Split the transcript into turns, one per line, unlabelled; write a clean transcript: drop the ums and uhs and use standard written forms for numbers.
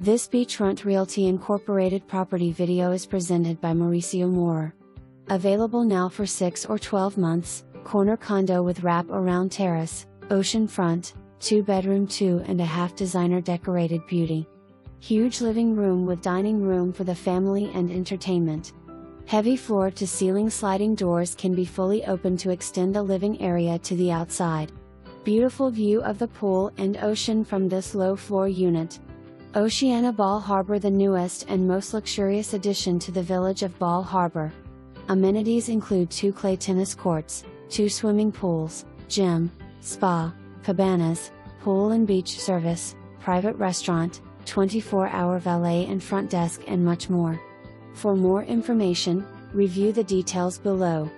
This Beachfront Realty Incorporated property video is presented by Mauricio Moore. Available now for 6 or 12 months, corner condo with wrap-around terrace, ocean front, 2-bedroom 2.5 designer decorated beauty. Huge living room with dining room for the family and entertainment. Heavy floor-to-ceiling sliding doors can be fully opened to extend the living area to the outside. Beautiful view of the pool and ocean from this low-floor unit. Oceana Bal Harbour, the newest and most luxurious addition to the Village of Bal Harbour. Amenities include 2 clay tennis courts, 2 swimming pools, gym, spa, cabanas, pool and beach service, private restaurant, 24-hour valet and front desk, and much more. For more information, review the details below.